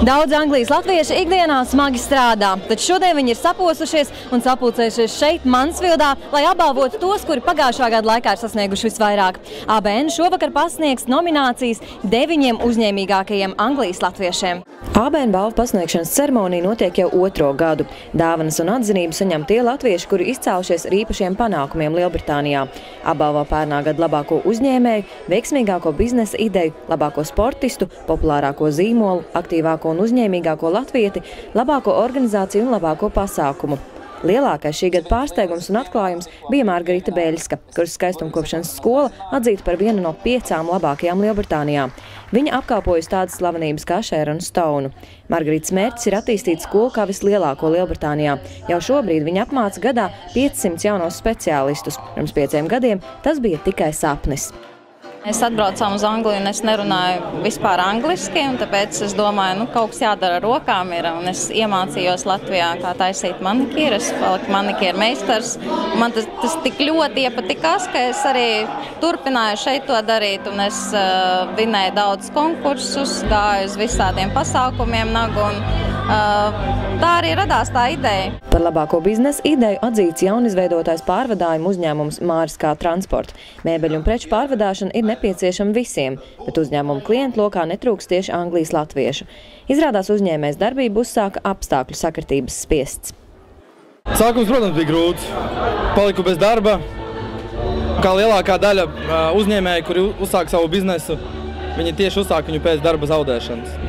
Daudz Anglijas latvieši ikdienā smagi strādā, taču šodien viņi ir saposušies un sapulcējušies šeit, Mansfildā, lai apbalvotu tos, kuri pagājušā gada laikā ir sasnieguši visvairāk. ABN šovakar pasniegs nominācijas 9 uzņēmīgākajiem Anglijas latviešiem. ABN balvu pasniegšanas ceremonija notiek jau 2. gadu. Dāvanas un atzinību saņem tie latvieši, kuri izcēlušies ar īpašiem panākumiem Lielbritānijā. Apbalvo pērnā gada labāko uzņēmēju, veiksmīgāko biznesa ideju, labāko sportistu, populārāko zīmolu, aktīvāko un uzņēmīgāko latvieti, labāko organizāciju un labāko pasākumu. Lielākais šī gada pārsteigums un atklājums bija Margarita Beļska, kuras skaistumkopšanas skola atzīta par vienu no 5 labākajām Lielbritānijā. Viņa apkalpojas tādas slavenības kā Sharon Stone. Margaritas mērķis ir attīstīt skolu kā vislielāko Lielbritānijā. Jau šobrīd viņa apmāca gadā 500 jaunos speciālistus. Pirms 5 gadiem tas bija tikai sapnis. Es atbraucām uz Angliju un es nerunāju vispār angliski, un tāpēc es domāju, kaut kas jādara ar rokām ir, un es iemācījos Latvijā, kā taisīt manikīru, es paliku manikīra meistars. Man tas tik ļoti iepatikās, ka es arī turpināju šeit to darīt, un es vinēju daudz konkursus, gāju uz visādiem pasākumiem nagu, un tā arī radās tā ideja. Par labāko biznesa ideju atzīts jaunizveidotais pārvadājumu uzņēmums Māriskā transporta. Mēbeļu un preču pārvadāšana ir nepieciešama visiem, bet uzņēmumu klientu lokā netrūks tieši Anglijas latviešu. Izrādās uzņēmējs darbību uzsāka apstākļu sakritības spiests. Sākums, protams, bija grūts. Paliku bez darba. Kā lielākā daļa uzņēmēji, kuri uzsāk savu biznesu, viņi tieši uzsāk viņu pēc darba zaudēšanas.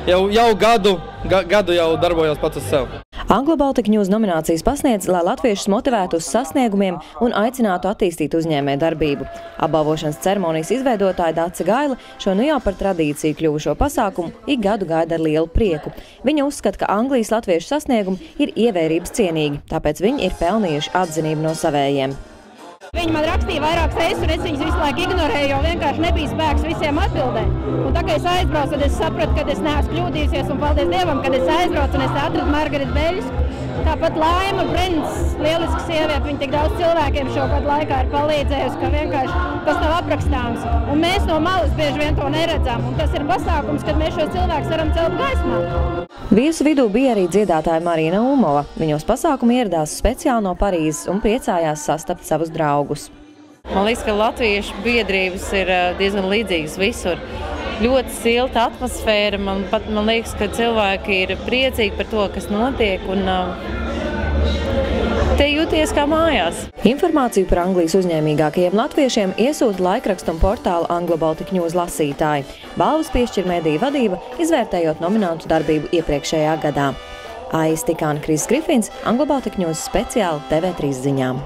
Jau gadu jau darbojos pats uz sevi. Anglo-Baltic News nominācijas pasniedz, lai latviešus motivētu uz sasniegumiem un aicinātu attīstīt uzņēmēju darbību. Apbalvošanas ceremonijas izveidotāja Dace Gaila šo nu jau par tradīciju kļuvušo pasākumu ik gadu gaida ar lielu prieku. Viņa uzskata, ka Anglijas latviešu sasniegumi ir ievērības cienīgi, tāpēc viņi ir pelnījuši atzinību no savējiem. Viņi man rakstīja vairākas reizes, un es viņus visu laiku ignorēju, jo vienkārši nebija spēks visiem atbildēt. Un tā kā es aizbraucu, tad es sapratu, ka es neesmu kļūdījusies, un paldies Dievam, kad es aizbraucu un es atradu Margaritu Beļsku. Tāpat Laima Brins, lieliska sieviete, viņa tik daudz cilvēkiem šo gadu laikā ir palīdzējusi, ka vienkārši tas nav aprakstāms. Un mēs no malas bieži vien to neredzam, un tas ir pasākums, kad mēs šos cilvēkus varam celt gaismā. Viesu vidū bija arī dziedātāja Marina Umova. Viņos pasākumu ieradās speciāli no Parīzes un priecājās sastapt savus draugus. Man liekas, ka latviešu biedrības ir diezgan līdzīgas visur. Ļoti silta atmosfēra. Man liekas, ka cilvēki ir priecīgi par to, kas notiek, un te jūties kā mājās. Informāciju par Anglijas uzņēmīgākajiem latviešiem iesūta laikrakstu un portāla Anglo-Baltic News lasītāji. Balvas piešķir mediju vadība, izvērtējot nominantu darbību iepriekšējā gadā. Aija Stikāna, Kris Grifins, Anglo-Baltic News speciāli TV3 ziņām.